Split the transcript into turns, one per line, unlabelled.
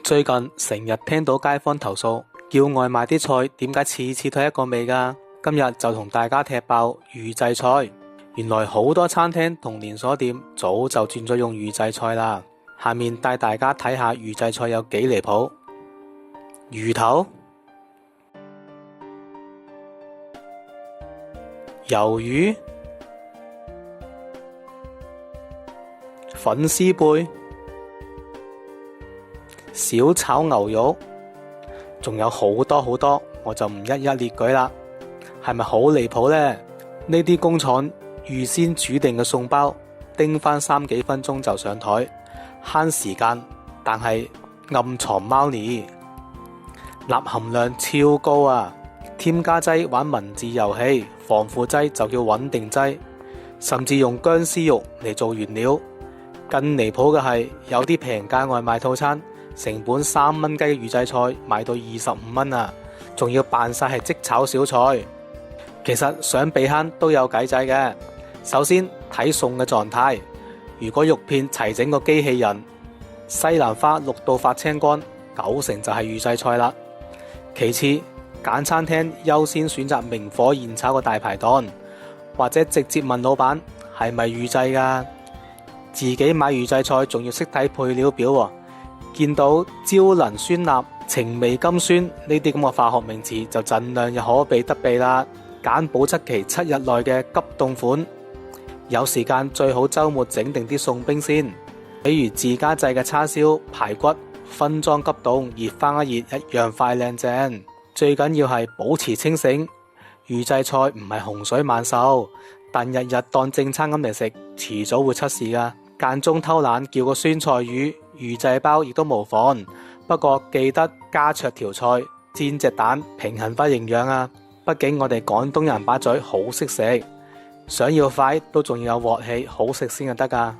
最近成日聽到街坊投訴，叫外賣啲菜點解次次都係一個味㗎？今日就同大家踢爆預製菜。原來好多餐廳同連鎖店早就轉咗用預製菜啦。下面帶大家睇下預製菜有幾離譜。魚頭、魷魚、粉絲貝、小炒牛肉，仲有好多好多，我就唔一一列舉啦。係咪好離譜呢？呢啲工廠預先煮定嘅餸包，叮翻3幾分鐘就上台，慳時間，但係暗藏貓膩，鈉含量超高啊！添加劑玩文字遊戲，防腐劑就叫穩定劑，甚至用薑絲肉嚟做原料。更離譜嘅係，有啲平價外賣套餐，成本3蚊雞嘅預製菜賣到25蚊啊！仲要扮晒係即炒小菜。其實想避慳都有計仔嘅。首先睇餸嘅狀態，如果肉片齊整個機器人，西蘭花綠到發青乾，9成就係預製菜啦。其次，揀餐廳優先選擇明火現炒個大排檔，或者直接問老闆係咪預製㗎。自己買預製菜仲要識睇配料表喎，見到焦能酸鈉、情味甘酸呢啲咁嘅化學名詞就盡量又可避得避啦。揀保質期7日內嘅急凍款，有時間最好週末整定啲餸冰先。比如自家製嘅叉燒、排骨，分裝急凍，熱翻一熱，一樣快靚正。最緊要係保持清醒，預製菜唔係洪水猛獸，但日日當正餐咁嚟食，遲早會出事㗎。間中偷懶叫個酸菜魚預製包亦都無妨，不過記得加灼條菜，煎隻蛋，平衡翻營養啊！畢竟我哋廣東人把嘴好識食，想要快都仲要有鑊氣，好食先就得㗎。